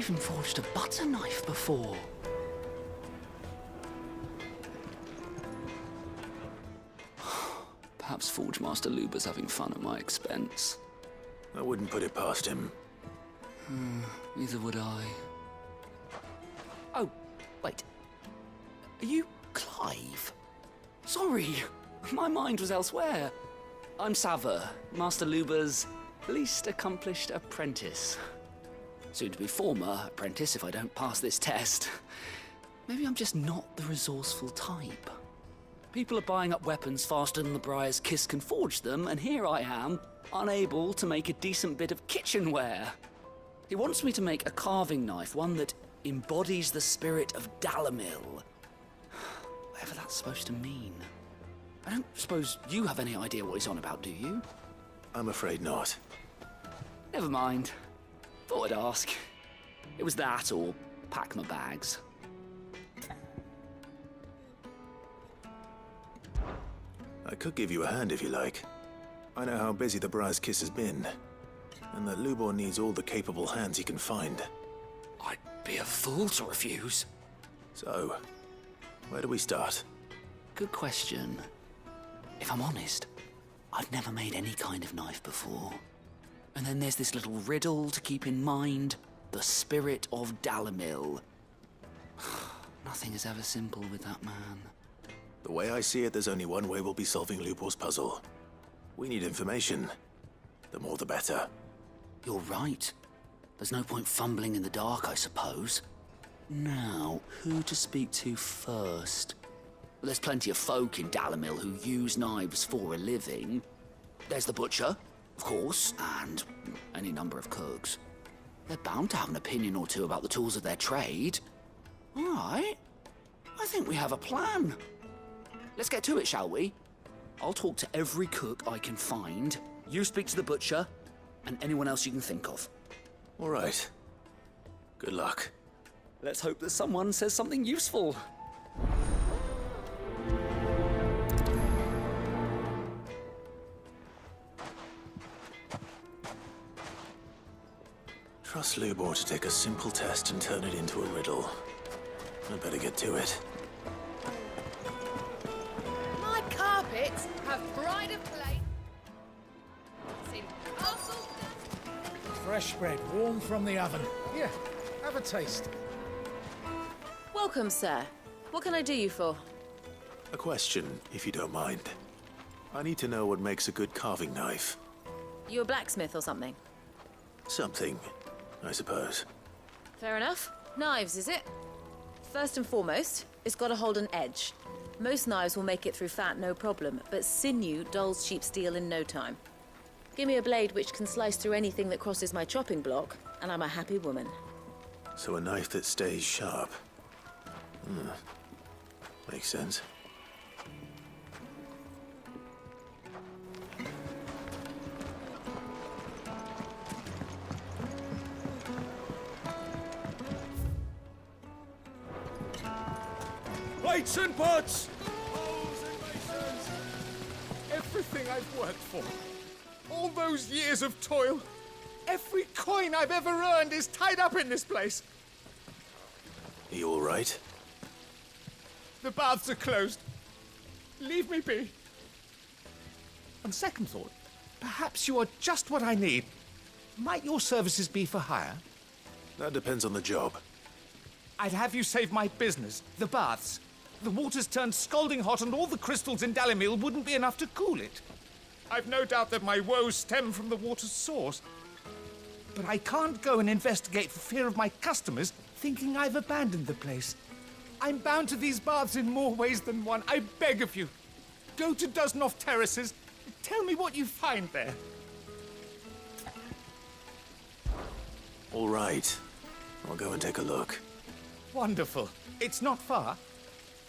even forged a butter knife before. Perhaps Forge Master Luber's having fun at my expense. I wouldn't put it past him. Neither would I. Oh, wait. Are you Clive? Sorry, my mind was elsewhere. I'm Sava, Master Luber's least accomplished apprentice. Soon to be former apprentice if I don't pass this test. Maybe I'm just not the resourceful type. People are buying up weapons faster than the Briar's Kiss can forge them, and here I am, unable to make a decent bit of kitchenware. He wants me to make a carving knife, one that embodies the spirit of Dhalmekian. Whatever that's supposed to mean. I don't suppose you have any idea what he's on about, do you? I'm afraid not. Never mind. Thought I'd ask. It was that or pack my bags. I could give you a hand if you like. I know how busy the Briar's Kiss has been, and that Lubor needs all the capable hands he can find. I'd be a fool to refuse. So, where do we start? Good question. If I'm honest, I've never made any kind of knife before. And then there's this little riddle to keep in mind. The spirit of Dhalmekian. Nothing is ever simple with that man. The way I see it, there's only one way we'll be solving Lubor's puzzle. We need information. The more the better. You're right. There's no point fumbling in the dark, I suppose. Now, who to speak to first? There's plenty of folk in Dhalmekian who use knives for a living. There's the butcher, of course, and any number of cooks. They're bound to have an opinion or two about the tools of their trade. All right. I think we have a plan. Let's get to it, shall we? I'll talk to every cook I can find. You speak to the butcher, and anyone else you can think of. All right. Good luck. Let's hope that someone says something useful. Trust Lubor to take a simple test and turn it into a riddle. I'd better get to it. My carpets have pride of place. In castle. Fresh bread, warm from the oven. Here, have a taste. Welcome, sir. What can I do you for? A question, if you don't mind. I need to know what makes a good carving knife. You a blacksmith or something? Something, I suppose. Fair enough. Knives, is it? First and foremost, it's got to hold an edge. Most knives will make it through fat, no problem, but sinew dulls cheap steel in no time. Give me a blade which can slice through anything that crosses my chopping block, and I'm a happy woman. So a knife that stays sharp. Makes sense. Plates and pots! Bowls and basins! Everything I've worked for. All those years of toil. Every coin I've ever earned is tied up in this place. Are you all right? The baths are closed. Leave me be. On second thought, perhaps you are just what I need. Might your services be for hire? That depends on the job. I'd have you save my business, the baths. The water's turned scalding hot and all the crystals in Dhalmekian wouldn't be enough to cool it. I've no doubt that my woes stem from the water's source. But I can't go and investigate for fear of my customers thinking I've abandoned the place. I'm bound to these baths in more ways than one. I beg of you. Go to Dusnoff Terraces. Tell me what you find there. All right. I'll go and take a look. Wonderful. It's not far.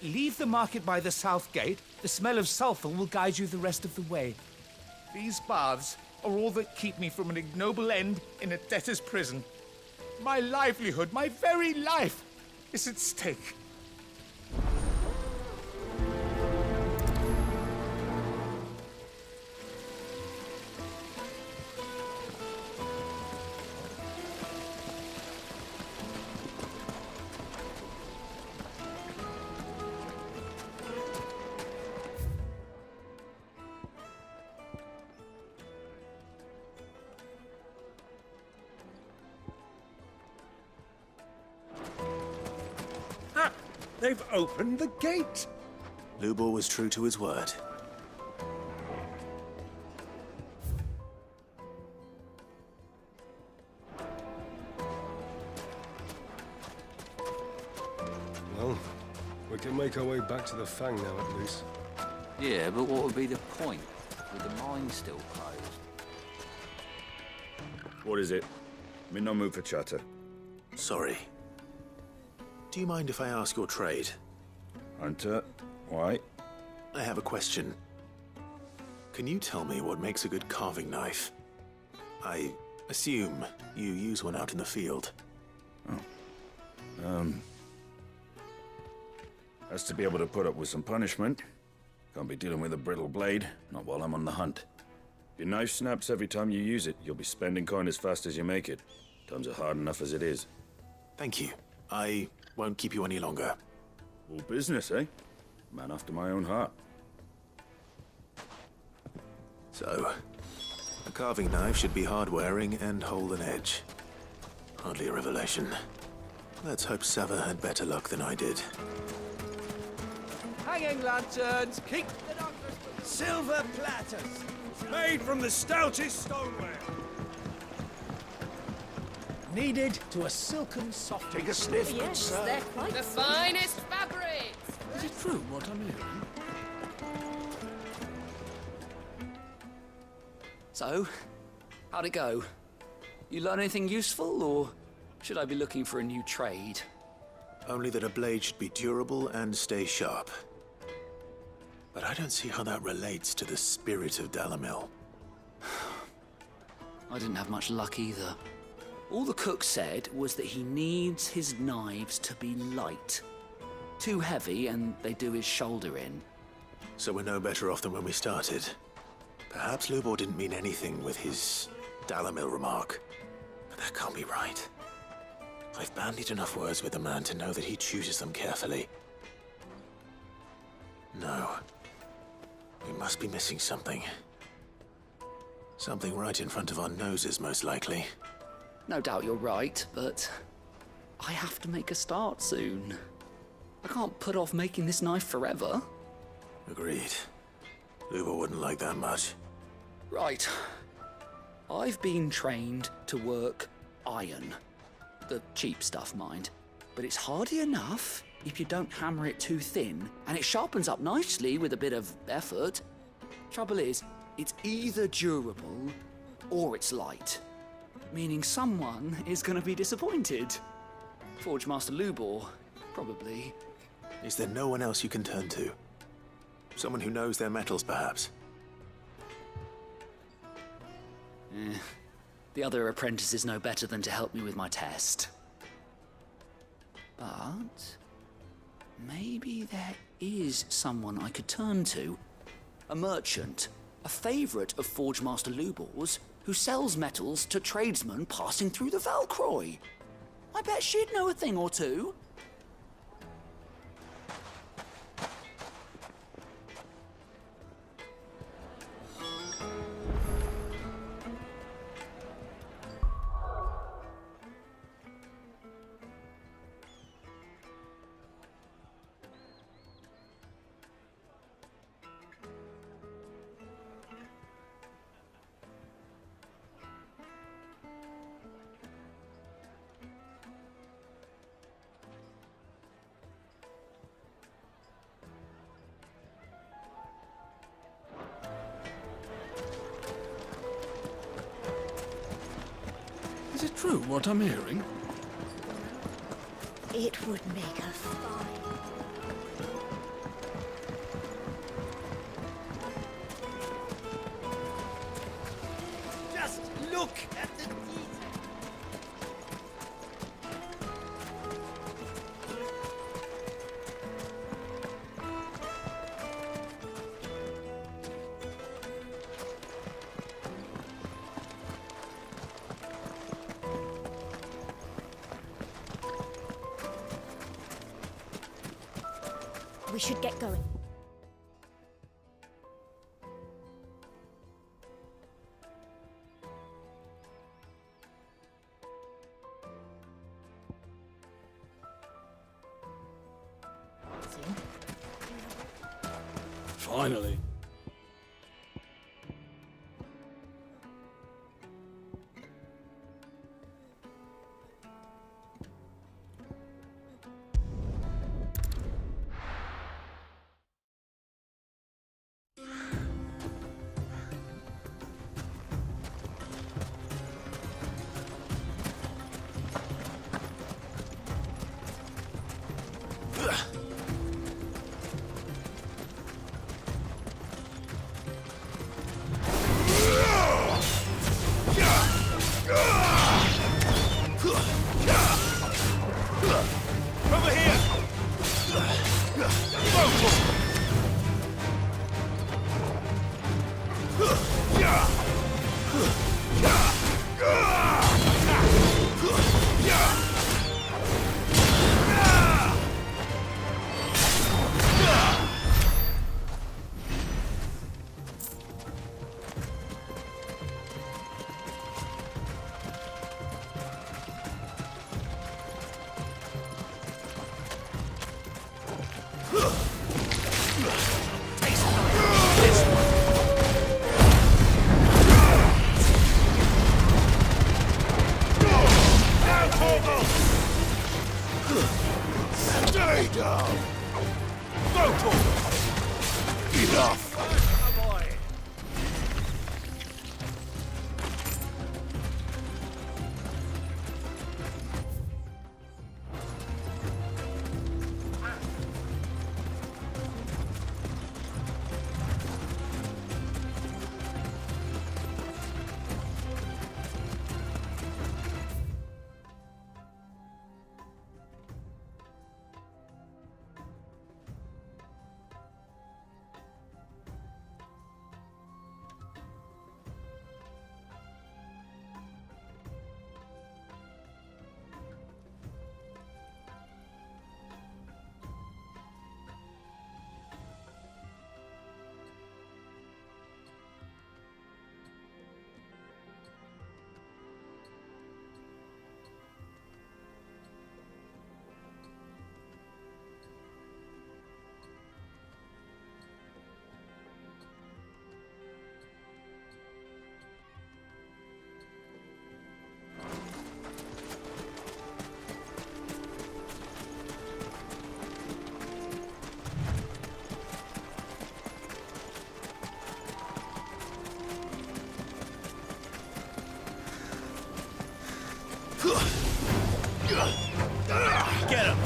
Leave the market by the south gate. The smell of sulphur will guide you the rest of the way. These baths are all that keep me from an ignoble end in a debtor's prison. My livelihood, my very life, is at stake. They've opened the gate! Lubor was true to his word. Well, we can make our way back to the Fang now, at least. Yeah, but what would be the point, with the mine still closed? What is it? I'm in no mood for chatter. Sorry. Do you mind if I ask your trade? Hunter, why? I have a question. Can you tell me what makes a good carving knife? I assume you use one out in the field. Has to be able to put up with some punishment. Can't be dealing with a brittle blade, not while I'm on the hunt. If your knife snaps every time you use it, you'll be spending coin as fast as you make it. Times are hard enough as it is. Thank you. I won't keep you any longer. All business, eh? Man after my own heart. So, a carving knife should be hard-wearing and hold an edge. Hardly a revelation. Let's hope Sava had better luck than I did. Hanging lanterns, keep Silver platters, made from the stoutest stoneware. Kneaded to a silken soft. Take a sniff, good sir. they're quite The finest fabrics! Is it true what I'm hearing? So, how'd it go? You learn anything useful, or should I be looking for a new trade? Only that a blade should be durable and stay sharp. But I don't see how that relates to the spirit of Dalamil. I didn't have much luck either. All the cook said was that he needs his knives to be light. Too heavy and they do his shoulder in. So we're no better off than when we started. Perhaps Lubor didn't mean anything with his Dalamil remark. But that can't be right. I've bandied enough words with the man to know that he chooses them carefully. No. We must be missing something. Something right in front of our noses, most likely. No doubt you're right, but I have to make a start soon. I can't put off making this knife forever. Agreed. Lubor wouldn't like that much. Right. I've been trained to work iron. The cheap stuff, mind. But it's hardy enough if you don't hammer it too thin, and it sharpens up nicely with a bit of effort. Trouble is, it's either durable or it's light. Meaning someone is going to be disappointed. Forge Master Lubor, probably. Is there no one else you can turn to? Someone who knows their metals, perhaps? The other apprentices know better than to help me with my test. But maybe there is someone I could turn to. A merchant, a favourite of Forge Master Lubor's, who sells metals to tradesmen passing through the Valcroy. I bet she'd know a thing or two. Is it true what I'm hearing? It would make a fine. Just look at the detail. We should get going. Finally. Over here! Stay down! Vocal! Enough! Get him!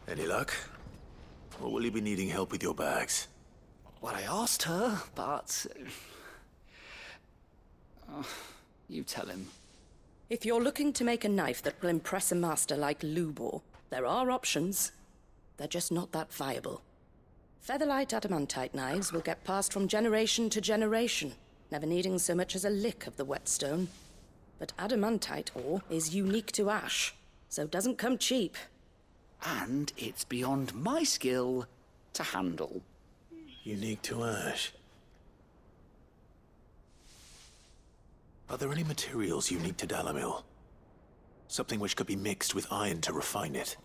Any luck? Or will you be needing help with your bags? Well, I asked her, but... you tell him. If you're looking to make a knife that will impress a master like Lubor, there are options. They're just not that viable. Featherlight adamantite knives will get passed from generation to generation, never needing so much as a lick of the whetstone. But adamantite ore is unique to ash, so doesn't come cheap. And it's beyond my skill to handle. Unique to ash. Are there any materials unique to Dhalmekian? Something which could be mixed with iron to refine it.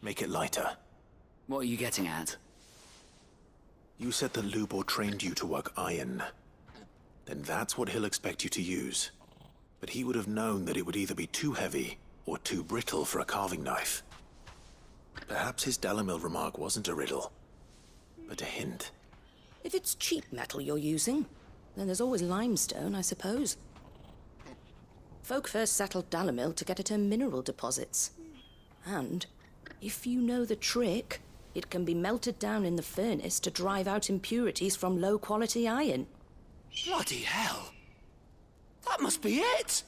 Make it lighter. What are you getting at? You said that Lubor trained you to work iron. Then that's what he'll expect you to use. But he would have known that it would either be too heavy or too brittle for a carving knife. Perhaps his Dhalmekian remark wasn't a riddle, but a hint. If it's cheap metal you're using, then there's always limestone, I suppose. Folk first settled Dhalmekian to get at her mineral deposits. And, if you know the trick, it can be melted down in the furnace to drive out impurities from low-quality iron. Bloody hell! That must be it!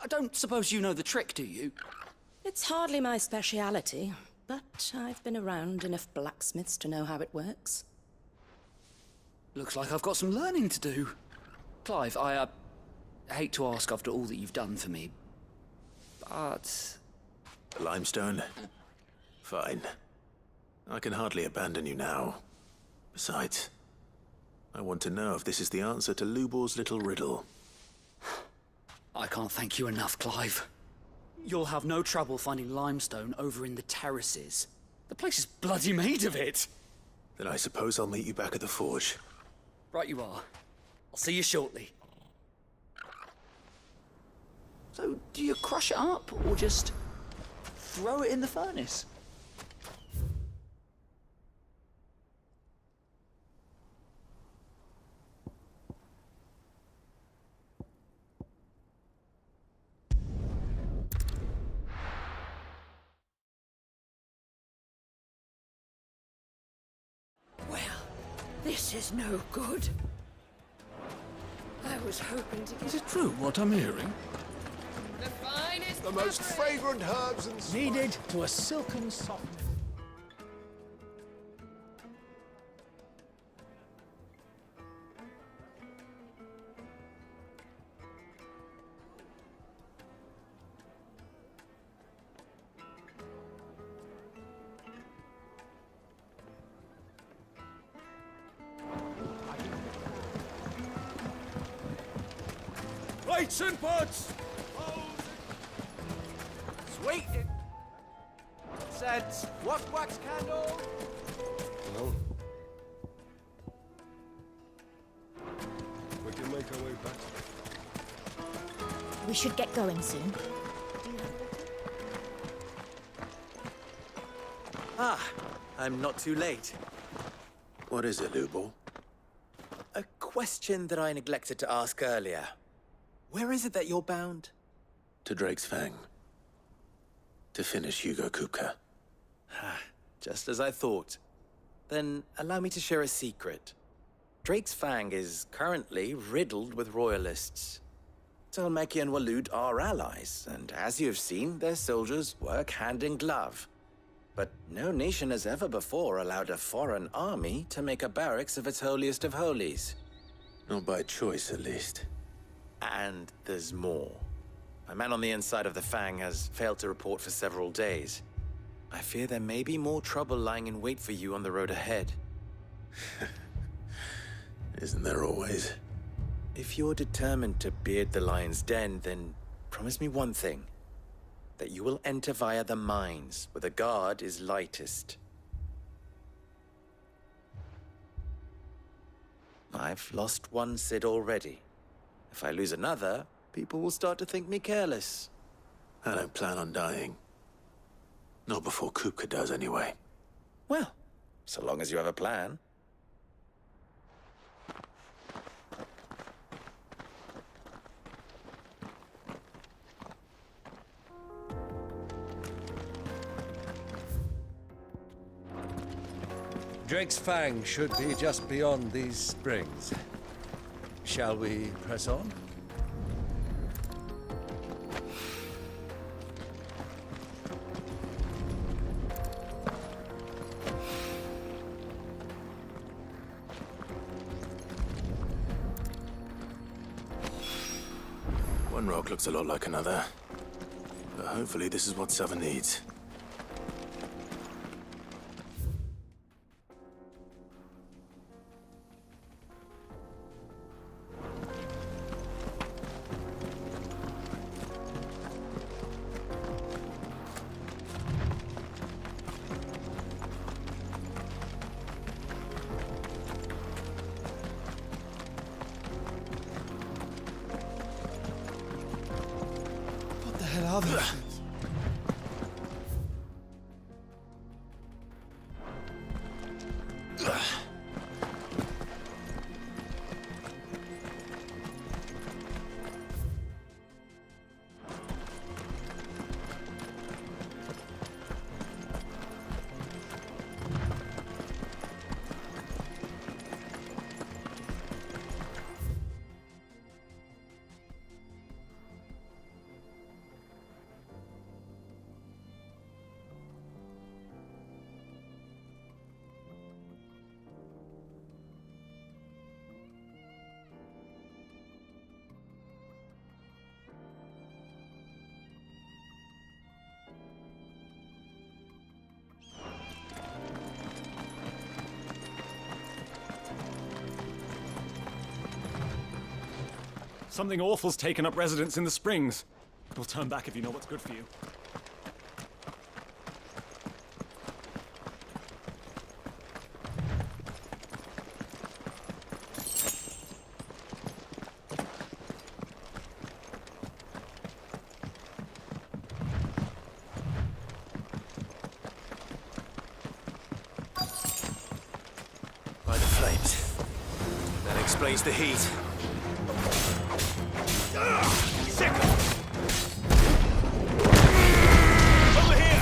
I don't suppose you know the trick, do you? It's hardly my speciality, but I've been around enough blacksmiths to know how it works. Looks like I've got some learning to do. Clive, I hate to ask after all that you've done for me, but... Limestone? Fine. I can hardly abandon you now. Besides, I want to know if this is the answer to Lubor's little riddle. I can't thank you enough, Clive. You'll have no trouble finding limestone over in the terraces. The place is bloody made of it. Then I suppose I'll meet you back at the forge. Right you are. I'll see you shortly. So, do you crush it up, or just throw it in the furnace? Well, this is no good. I was hoping to Is get... it true what I'm hearing? The finest The most fragrant herbs and spices. Needed to a silken softness. Plates and pots! Sweet! Said, what wax candle? Well, we can make our way back. We should get going soon. Ah, I'm not too late. What is it, Lubor? A question that I neglected to ask earlier. Where is it that you're bound? To Drake's Fang. To finish Hugo Kupka. Just as I thought. Then allow me to share a secret. Drake's Fang is currently riddled with royalists. Dhalmekian Walud are allies, and as you have seen, their soldiers work hand in glove. But no nation has ever before allowed a foreign army to make a barracks of its holiest of holies. Not by choice, at least. And there's more. My man on the inside of the Fang has failed to report for several days. I fear there may be more trouble lying in wait for you on the road ahead. Isn't there always? If you're determined to beard the lion's den, then promise me one thing. That you will enter via the mines, where the guard is lightest. I've lost one Cid already. If I lose another, people will start to think me careless. I don't plan on dying. Not before Kupka does, anyway. Well, so long as you have a plan. Drake's Fang should be just beyond these springs. Shall we press on? One rock looks a lot like another. But hopefully this is what Sava needs. are those things? Something awful's taken up residence in the springs. We'll turn back if you know what's good for you. By the flames. That explains the heat. Over here!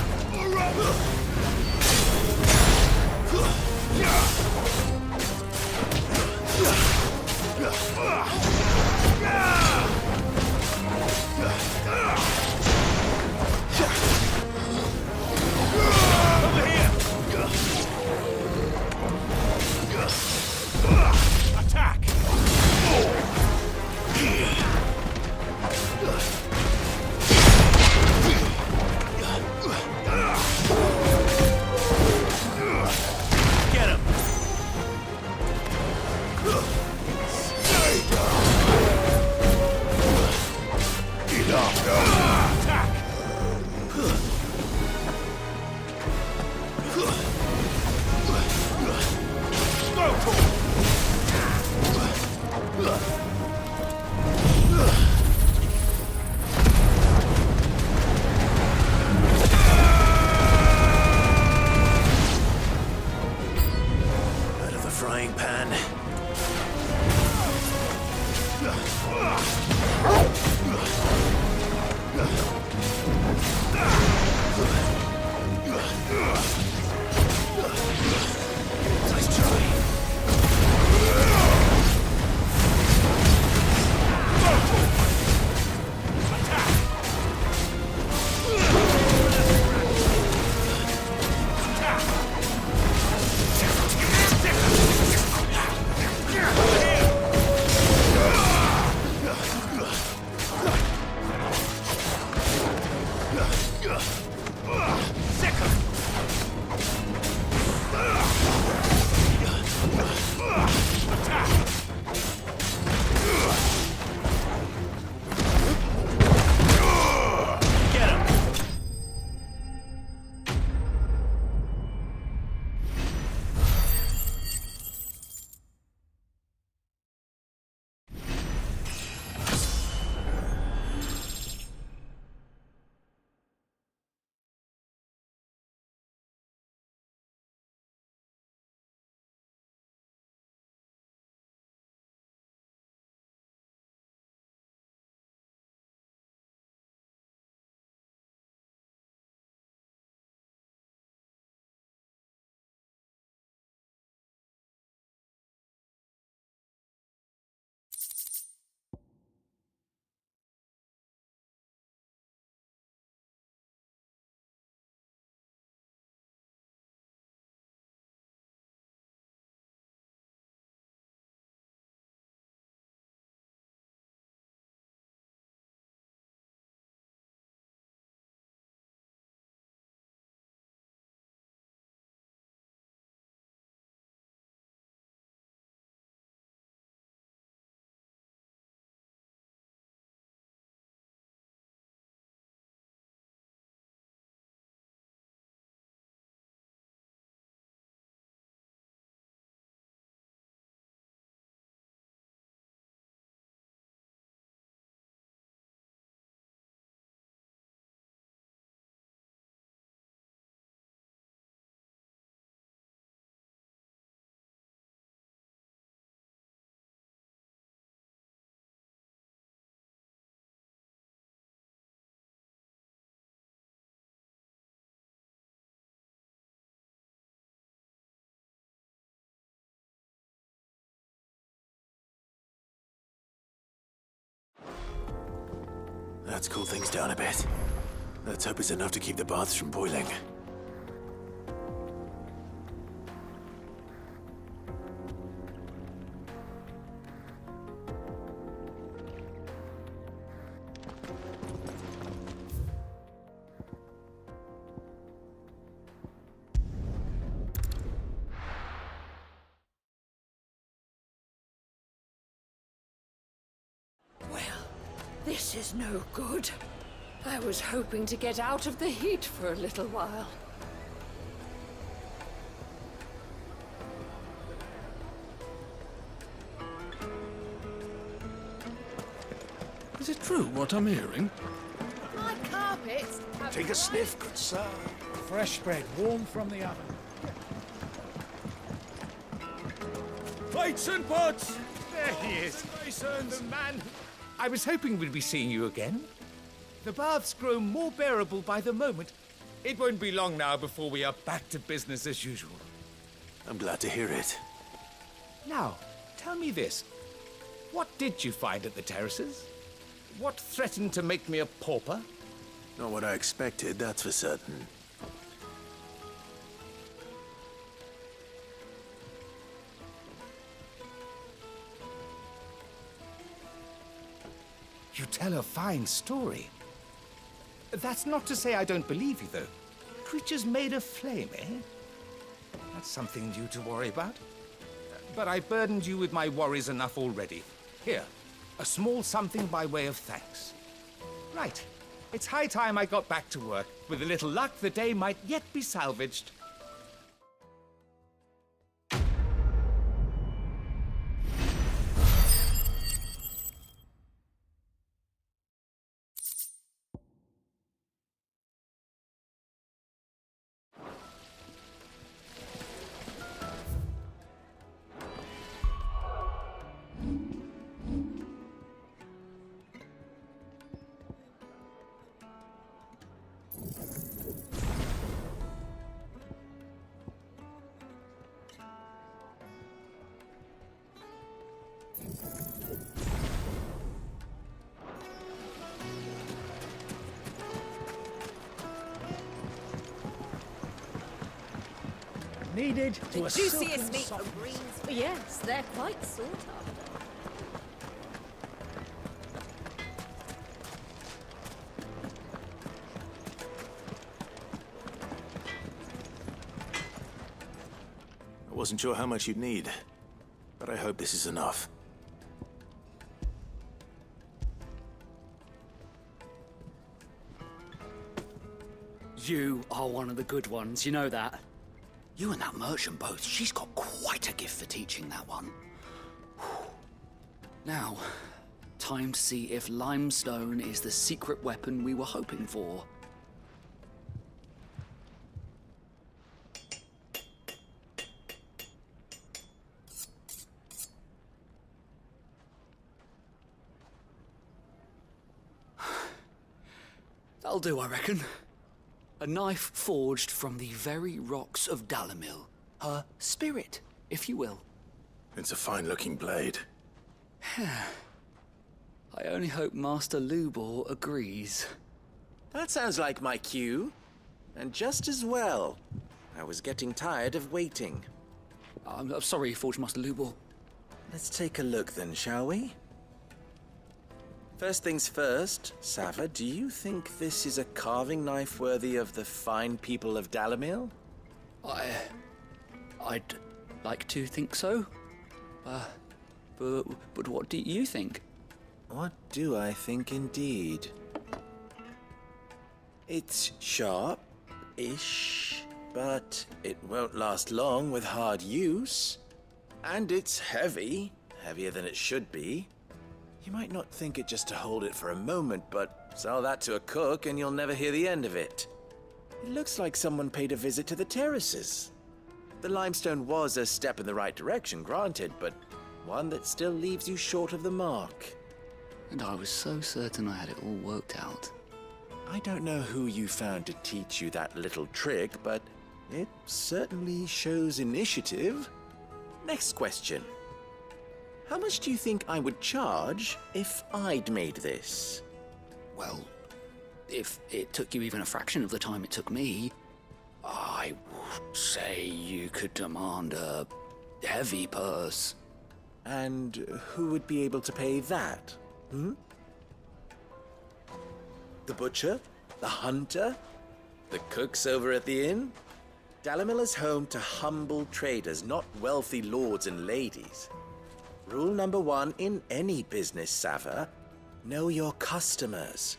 Attack! Out of the frying pan. Nice try. That's cooled things down a bit. Let's hope it's enough to keep the baths from boiling. This is no good. I was hoping to get out of the heat for a little while. Is it true what I'm hearing? My carpets have Take a sniff, good sir. Fresh bread, warm from the oven. Plates and pots! There he is. The man. I was hoping we'd be seeing you again. The baths grow more bearable by the moment. It won't be long now before we are back to business as usual. I'm glad to hear it. Now, tell me this. What did you find at the terraces? What threatened to make me a pauper? Not what I expected, that's for certain. You tell a fine story. That's not to say I don't believe you, though. Creatures made of flame, eh? That's something new to worry about. But I burdened you with my worries enough already. Here, a small something by way of thanks. Right. It's high time I got back to work. With a little luck, the day might yet be salvaged. Needed the to a juiciest silken meat soft- from greens. Yes, they're quite sought after. I wasn't sure how much you'd need, but I hope this is enough. You are one of the good ones, you know that? You and that merchant both, she's got quite a gift for teaching that one. Now, time to see if limestone is the secret weapon we were hoping for. That'll do, I reckon. A knife forged from the very rocks of Dhalmekian. Her spirit, if you will. It's a fine-looking blade. I only hope Master Lubor agrees. That sounds like my cue. And just as well. I was getting tired of waiting. I'm sorry, Forge Master Lubor. Let's take a look then, shall we? First things first, Sava, do you think this is a carving knife worthy of the fine people of Dhalmekian? I'd like to think so. But what do you think? What do I think indeed? It's sharp-ish, but it won't last long with hard use. And it's heavy, heavier than it should be. You might not think it just to hold it for a moment, but sell that to a cook and you'll never hear the end of it. It looks like someone paid a visit to the terraces. The limestone was a step in the right direction, granted, but one that still leaves you short of the mark. And I was so certain I had it all worked out. I don't know who you found to teach you that little trick, but it certainly shows initiative. Next question. How much do you think I would charge if I'd made this? well, if it took you even a fraction of the time it took me, I would say you could demand a heavy purse. And who would be able to pay that? Hmm? The butcher? The hunter? The cooks over at the inn? Dhalmekian is home to humble traders, not wealthy lords and ladies. Rule number 1 in any business, Sava: know your customers.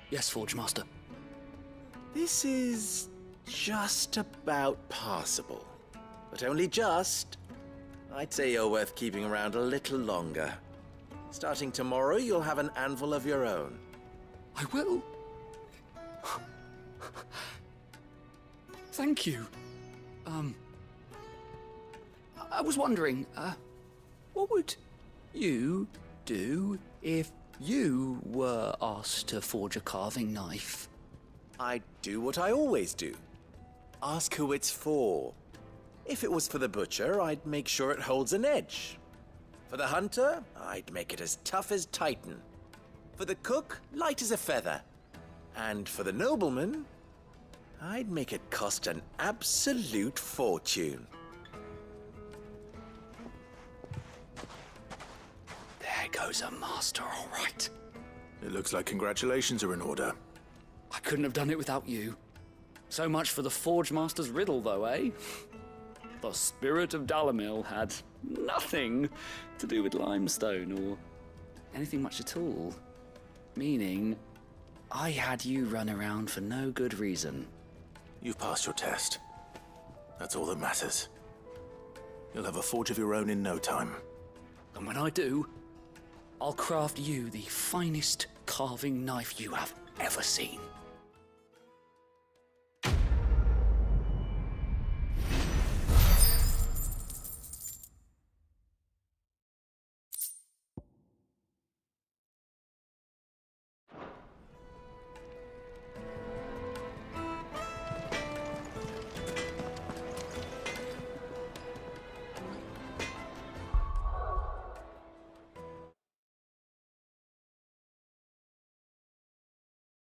Yes, Forge Master. This is just about passable. But only just. I'd say you're worth keeping around a little longer. Starting tomorrow, you'll have an anvil of your own. I will. Thank you. I was wondering, what would you do if you were asked to forge a carving knife? I'd do what I always do. Ask who it's for. If it was for the butcher, I'd make sure it holds an edge. For the hunter, I'd make it as tough as Titan. For the cook, light as a feather. And for the nobleman, I'd make it cost an absolute fortune. There goes a master, all right. It looks like congratulations are in order. I couldn't have done it without you. So much for the Forge Master's riddle, though, eh? The spirit of Dhalmekian had nothing to do with limestone or anything much at all. Meaning, I had you run around for no good reason. You've passed your test. That's all that matters. You'll have a forge of your own in no time. And when I do, I'll craft you the finest carving knife you have ever seen.